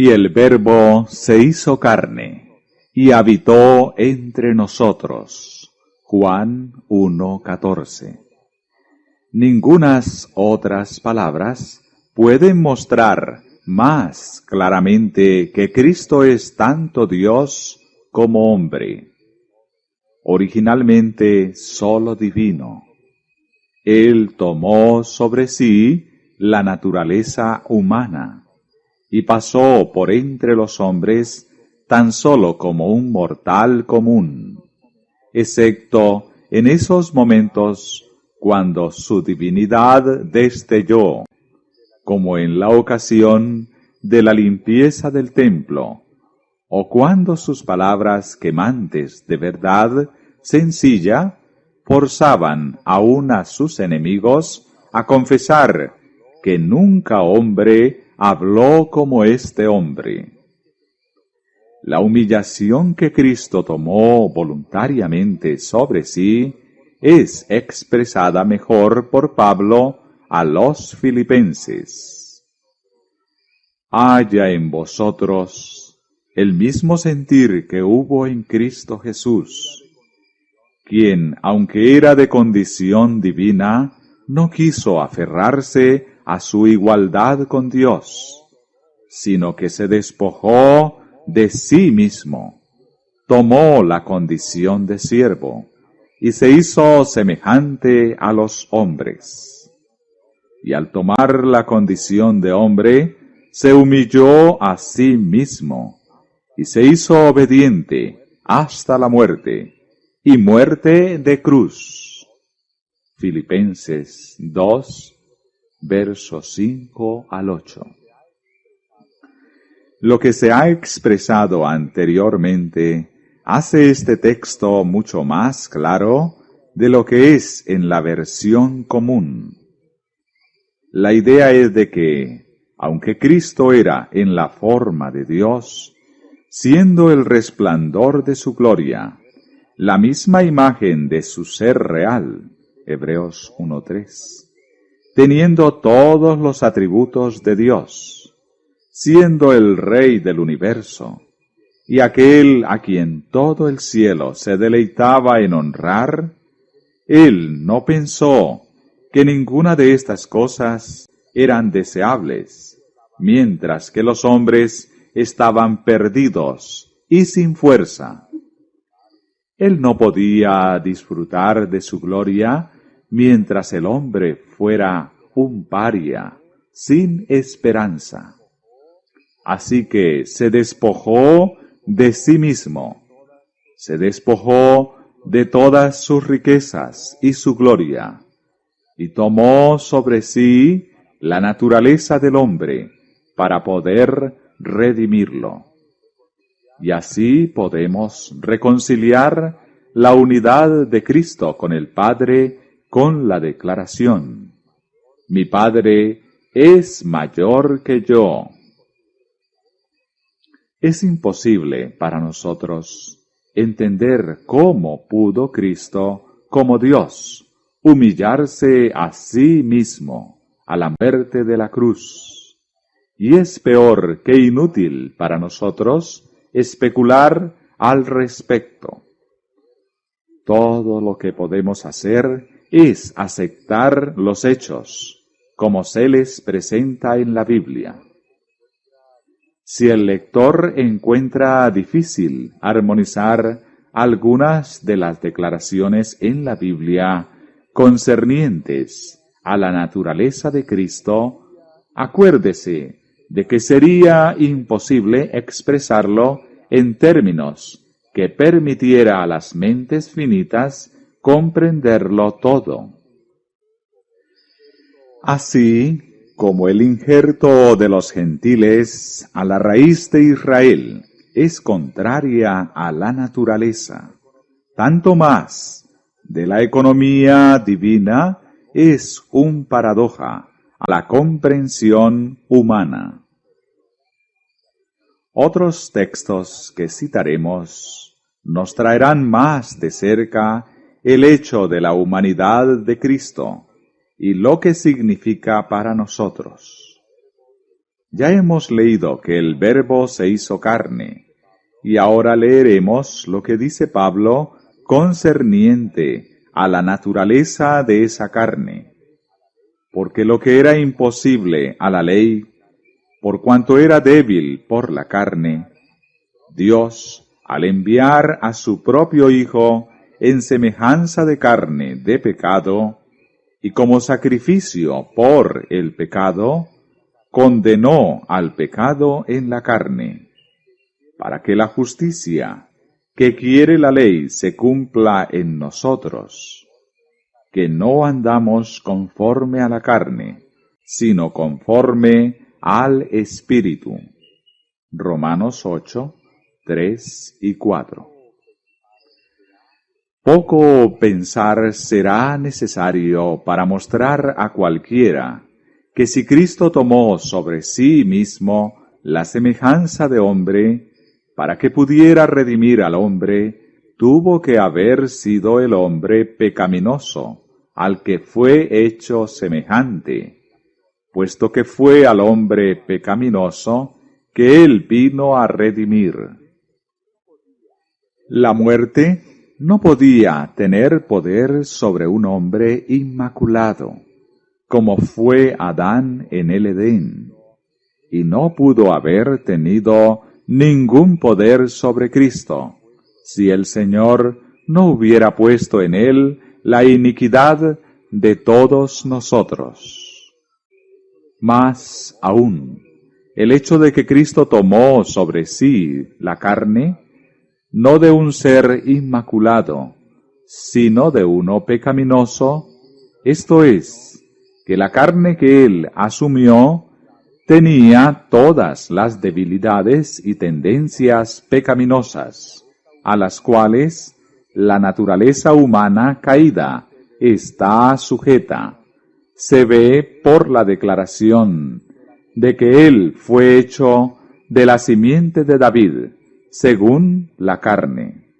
Y el Verbo se hizo carne, y habitó entre nosotros. Juan 1:14. Ningunas otras palabras pueden mostrar más claramente que Cristo es tanto Dios como hombre. Originalmente solo divino, Él tomó sobre sí la naturaleza humana y pasó por entre los hombres tan solo como un mortal común, excepto en esos momentos cuando su divinidad destelló, como en la ocasión de la limpieza del templo, o cuando sus palabras quemantes de verdad sencilla forzaban aún a sus enemigos a confesar que nunca hombre habló como este hombre. La humillación que Cristo tomó voluntariamente sobre sí es expresada mejor por Pablo a los filipenses. Haya en vosotros el mismo sentir que hubo en Cristo Jesús, quien, aunque era de condición divina, no quiso aferrarse a su igualdad con Dios, sino que se despojó de sí mismo, tomó la condición de siervo, y se hizo semejante a los hombres. Y al tomar la condición de hombre, se humilló a sí mismo, y se hizo obediente hasta la muerte, y muerte de cruz. Filipenses 2, versos 5 al 8. Lo que se ha expresado anteriormente hace este texto mucho más claro de lo que es en la versión común. La idea es de que, aunque Cristo era en la forma de Dios, siendo el resplandor de su gloria, la misma imagen de su ser real, Hebreos 1:3, teniendo todos los atributos de Dios, siendo el Rey del universo, y aquel a quien todo el cielo se deleitaba en honrar, Él no pensó que ninguna de estas cosas eran deseables, mientras que los hombres estaban perdidos y sin fuerza. Él no podía disfrutar de su gloria mientras el hombre fuera un paria, sin esperanza. Así que se despojó de sí mismo, se despojó de todas sus riquezas y su gloria, y tomó sobre sí la naturaleza del hombre para poder redimirlo. Y así podemos reconciliar la unidad de Cristo con el Padre con la declaración: mi Padre es mayor que yo. Es imposible para nosotros entender cómo pudo Cristo, como Dios, humillarse a sí mismo a la muerte de la cruz. Y es peor que inútil para nosotros especular al respecto. Todo lo que podemos hacer es aceptar los hechos, como se les presenta en la Biblia. Si el lector encuentra difícil armonizar algunas de las declaraciones en la Biblia concernientes a la naturaleza de Cristo, acuérdese de que sería imposible expresarlo en términos que permitiera a las mentes finitas comprenderlo todo. Así como el injerto de los gentiles a la raíz de Israel es contraria a la naturaleza, tanto más de la economía divina es un paradoja a la comprensión humana. Otros textos que citaremos nos traerán más de cerca el hecho de la humanidad de Cristo y lo que significa para nosotros. Ya hemos leído que el Verbo se hizo carne, y ahora leeremos lo que dice Pablo concerniente a la naturaleza de esa carne. Porque lo que era imposible a la ley, por cuanto era débil por la carne, Dios, al enviar a su propio Hijo en semejanza de carne de pecado, y como sacrificio por el pecado, condenó al pecado en la carne, para que la justicia que quiere la ley se cumpla en nosotros, que no andamos conforme a la carne, sino conforme al Espíritu. Romanos 8, 3 y 4. Poco pensar será necesario para mostrar a cualquiera que si Cristo tomó sobre sí mismo la semejanza de hombre, para que pudiera redimir al hombre, tuvo que haber sido el hombre pecaminoso, al que fue hecho semejante, puesto que fue al hombre pecaminoso que él vino a redimir. La muerte no podía tener poder sobre un hombre inmaculado, como fue Adán en el Edén, y no pudo haber tenido ningún poder sobre Cristo, si el Señor no hubiera puesto en él la iniquidad de todos nosotros. Más aún, el hecho de que Cristo tomó sobre sí la carne, no de un ser inmaculado, sino de uno pecaminoso, esto es, que la carne que él asumió tenía todas las debilidades y tendencias pecaminosas, a las cuales la naturaleza humana caída está sujeta. Se ve por la declaración de que él fue hecho de la simiente de David, según la carne.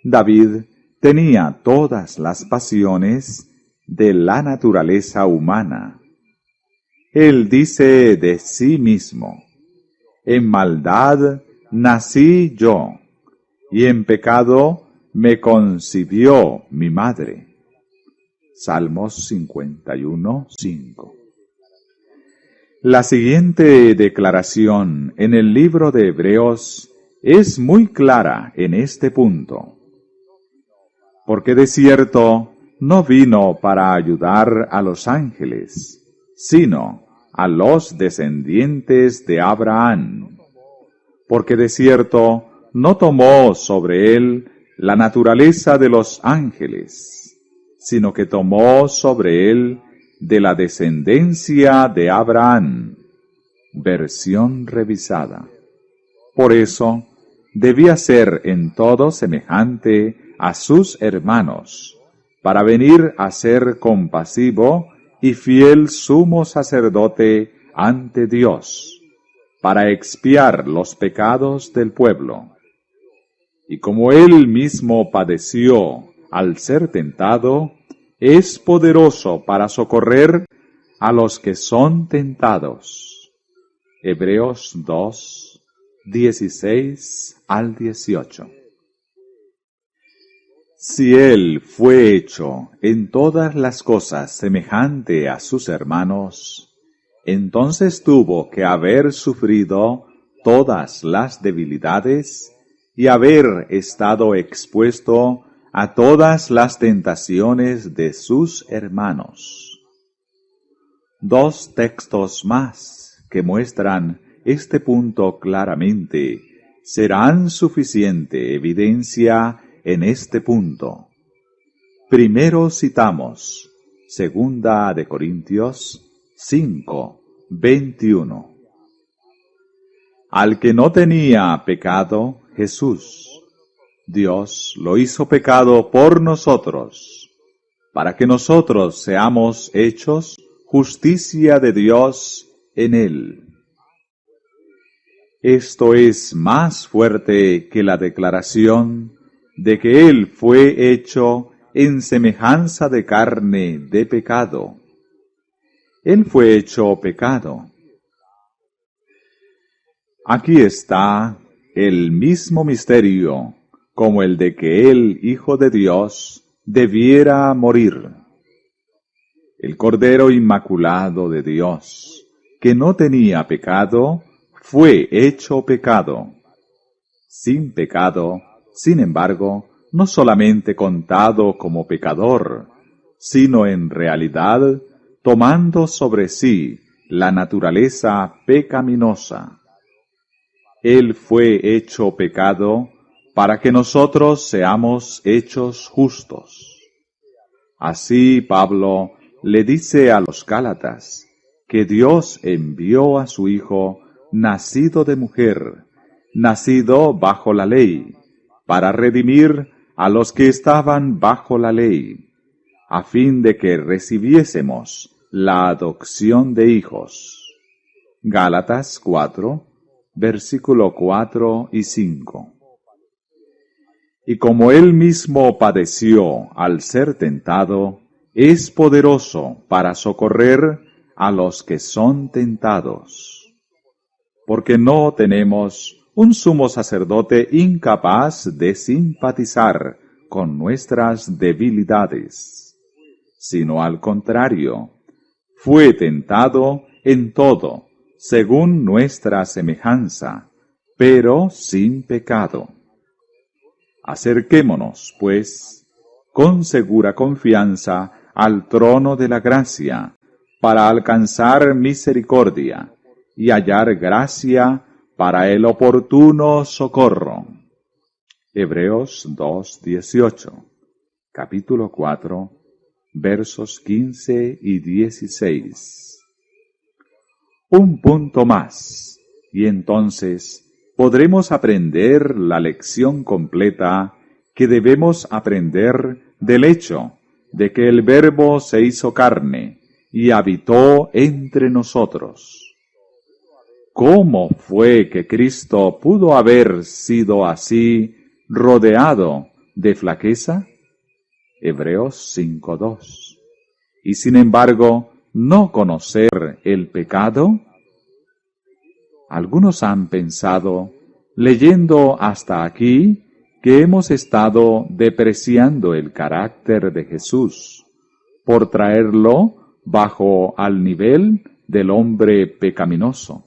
David tenía todas las pasiones de la naturaleza humana. Él dice de sí mismo: en maldad nací yo, y en pecado me concibió mi madre. Salmos 51, 5. La siguiente declaración en el libro de Hebreos es muy clara en este punto. Porque de cierto no vino para ayudar a los ángeles, sino a los descendientes de Abraham. Porque de cierto no tomó sobre él la naturaleza de los ángeles, sino que tomó sobre él de la descendencia de Abraham. Versión revisada. Por eso, debía ser en todo semejante a sus hermanos, para venir a ser compasivo y fiel sumo sacerdote ante Dios, para expiar los pecados del pueblo. Y como él mismo padeció al ser tentado, es poderoso para socorrer a los que son tentados. Hebreos 2, 16 al 18. Si él fue hecho en todas las cosas semejante a sus hermanos, entonces tuvo que haber sufrido todas las debilidades y haber estado expuesto a todas las tentaciones de sus hermanos. Dos textos más que muestran este punto claramente serán suficiente evidencia en este punto. Primero citamos 2 de Corintios 5, 21. Al que no tenía pecado, Jesús, Dios lo hizo pecado por nosotros, para que nosotros seamos hechos justicia de Dios en él. Esto es más fuerte que la declaración de que él fue hecho en semejanza de carne de pecado. Él fue hecho pecado, Aquí está el mismo misterio, como el de que el Hijo de Dios debiera morir. El Cordero Inmaculado de Dios, que no tenía pecado, fue hecho pecado. Sin pecado, sin embargo, no solamente contado como pecador, sino en realidad tomando sobre sí la naturaleza pecaminosa. Él fue hecho pecado para que nosotros seamos hechos justos. Así Pablo le dice a los Gálatas que Dios envió a su Hijo, nacido de mujer, nacido bajo la ley, para redimir a los que estaban bajo la ley, a fin de que recibiésemos la adopción de hijos. Gálatas 4, versículo 4 y 5. Y como él mismo padeció al ser tentado, es poderoso para socorrer a los que son tentados. Porque no tenemos un sumo sacerdote incapaz de simpatizar con nuestras debilidades, sino al contrario, fue tentado en todo, según nuestra semejanza, pero sin pecado. Acerquémonos, pues, con segura confianza al trono de la gracia, para alcanzar misericordia y hallar gracia para el oportuno socorro. Hebreos 2:18, capítulo 4, versos 15 y 16. Un punto más, y entonces podremos aprender la lección completa que debemos aprender del hecho de que el Verbo se hizo carne y habitó entre nosotros. ¿Cómo fue que Cristo pudo haber sido así rodeado de flaqueza? Hebreos 5:2. Y sin embargo, ¿no conocer el pecado? Algunos han pensado, leyendo hasta aquí, que hemos estado depreciando el carácter de Jesús, por traerlo bajo al nivel del hombre pecaminoso.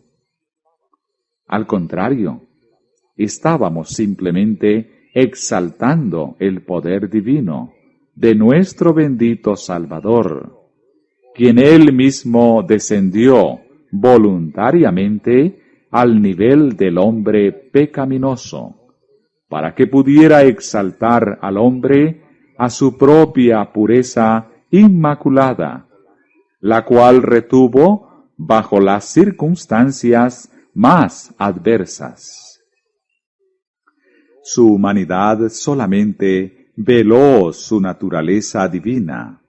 Al contrario, estábamos simplemente exaltando el poder divino de nuestro bendito Salvador, quien él mismo descendió voluntariamente al nivel del hombre pecaminoso, para que pudiera exaltar al hombre a su propia pureza inmaculada, la cual retuvo bajo las circunstancias más adversas. Su humanidad solamente veló su naturaleza divina,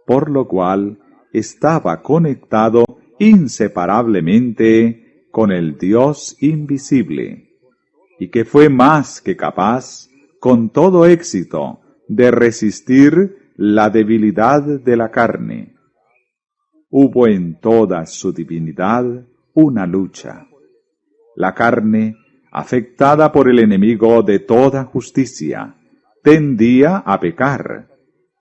por lo cual estaba conectado inseparablemente con el Dios invisible, y que fue más que capaz, con todo éxito, de resistir la debilidad de la carne. Hubo en toda su divinidad una lucha. La carne, afectada por el enemigo de toda justicia, tendía a pecar.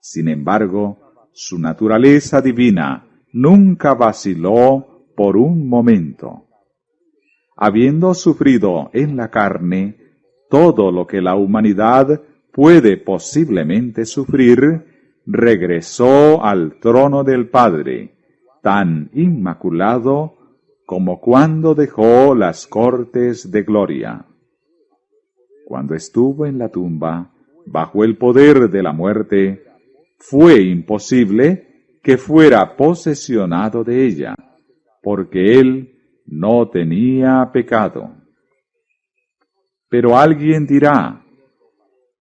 Sin embargo, su naturaleza divina nunca vaciló por un momento. Habiendo sufrido en la carne todo lo que la humanidad puede posiblemente sufrir, regresó al trono del Padre, tan inmaculado como cuando dejó las cortes de gloria. Cuando estuvo en la tumba, bajo el poder de la muerte, fue imposible que fuera posesionado de ella, porque él no tenía pecado. Pero alguien dirá,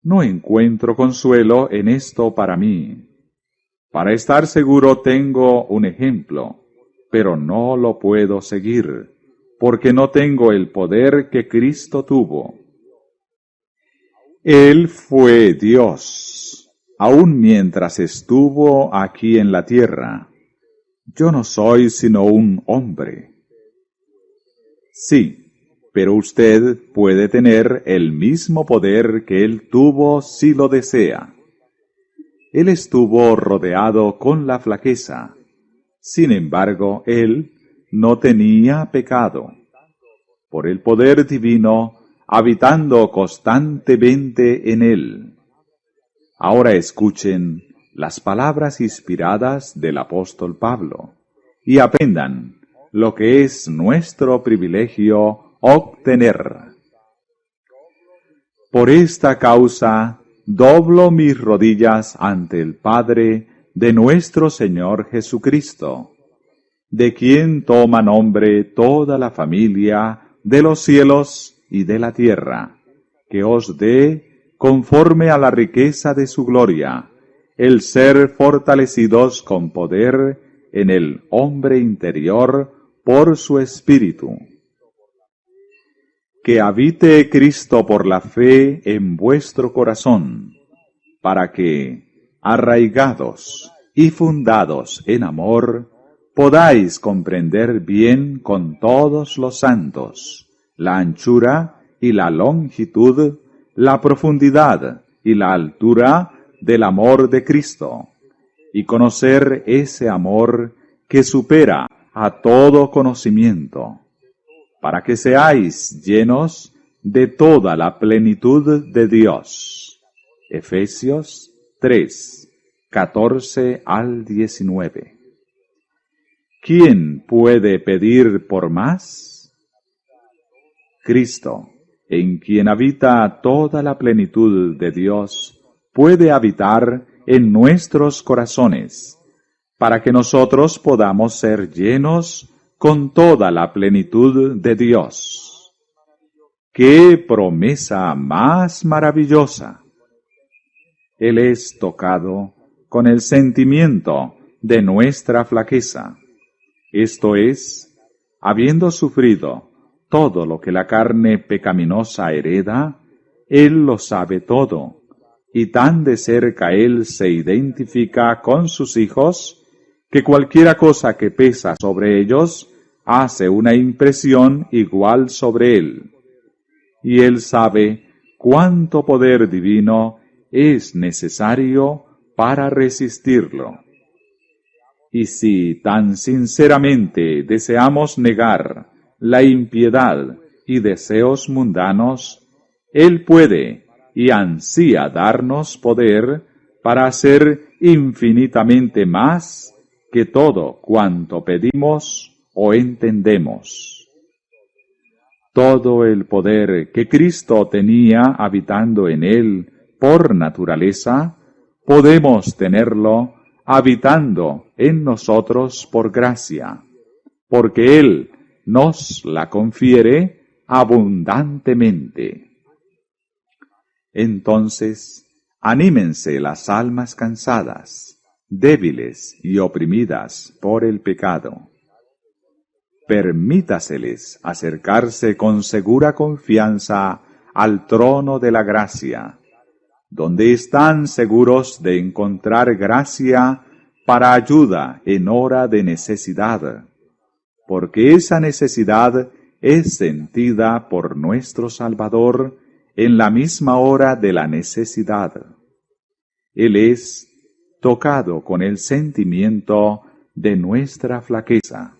no encuentro consuelo en esto para mí. Para estar seguro tengo un ejemplo, pero no lo puedo seguir, porque no tengo el poder que Cristo tuvo. Él fue Dios, aun mientras estuvo aquí en la tierra. Yo no soy sino un hombre. Sí, pero usted puede tener el mismo poder que él tuvo si lo desea. Él estuvo rodeado con la flaqueza. Sin embargo, él no tenía pecado. Por el poder divino, habitando constantemente en él. Ahora escuchen las palabras inspiradas del apóstol Pablo y aprendan lo que es nuestro privilegio obtener. Por esta causa, doblo mis rodillas ante el Padre de nuestro Señor Jesucristo, de quien toma nombre toda la familia de los cielos y de la tierra, que os dé, conforme a la riqueza de su gloria, el ser fortalecidos con poder en el hombre interior por su Espíritu. Que habite Cristo por la fe en vuestro corazón, para que, arraigados y fundados en amor, podáis comprender bien con todos los santos la anchura y la longitud, la profundidad y la altura del amor de Cristo, y conocer ese amor que supera a todo conocimiento, para que seáis llenos de toda la plenitud de Dios. Efesios 3, 14 al 19. ¿Quién puede pedir por más? Cristo, en quien habita toda la plenitud de Dios, puede habitar en nuestros corazones, para que nosotros podamos ser llenos con toda la plenitud de Dios. ¡Qué promesa más maravillosa! Él es tocado con el sentimiento de nuestra flaqueza. Esto es, habiendo sufrido todo lo que la carne pecaminosa hereda, Él lo sabe todo, y tan de cerca Él se identifica con sus hijos, que cualquiera cosa que pesa sobre ellos hace una impresión igual sobre Él. Y Él sabe cuánto poder divino es necesario para resistirlo. Y si tan sinceramente deseamos negar la impiedad y deseos mundanos, Él puede y ansía darnos poder para hacer infinitamente más que todo cuanto pedimos o entendemos. Todo el poder que Cristo tenía habitando en Él por naturaleza, podemos tenerlo habitando en nosotros por gracia, porque Él nos la confiere abundantemente. Entonces, anímense las almas cansadas, débiles y oprimidas por el pecado. Permítaseles acercarse con segura confianza al trono de la gracia, donde están seguros de encontrar gracia para ayuda en hora de necesidad, porque esa necesidad es sentida por nuestro Salvador en la misma hora de la necesidad. Él es tocado con el sentimiento de nuestra flaqueza.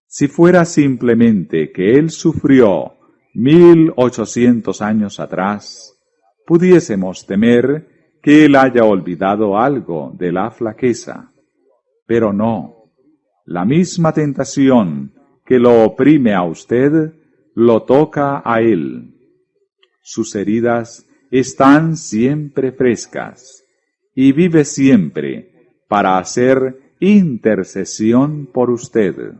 Si fuera simplemente que Él sufrió 1800 años atrás, pudiésemos temer que Él haya olvidado algo de la flaqueza. Pero no, la misma tentación que lo oprime a usted, lo toca a Él. Sus heridas están siempre frescas, y vive siempre para hacer intercesión por usted.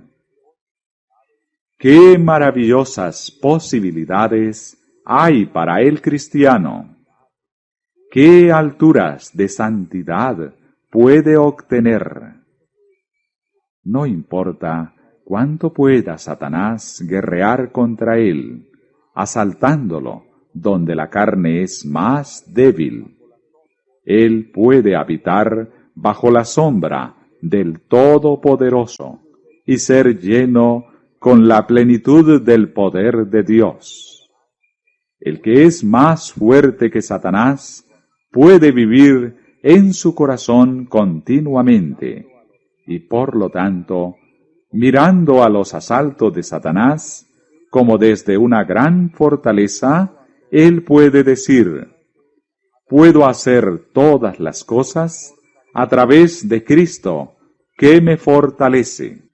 ¡Qué maravillosas posibilidades hay para el cristiano! ¿Qué alturas de santidad puede obtener? No importa cuánto pueda Satanás guerrear contra él, asaltándolo donde la carne es más débil. Él puede habitar bajo la sombra del Todopoderoso y ser lleno con la plenitud del poder de Dios. El que es más fuerte que Satanás puede vivir en su corazón continuamente, y por lo tanto, mirando a los asaltos de Satanás como desde una gran fortaleza, él puede decir: puedo hacer todas las cosas a través de Cristo, que me fortalece.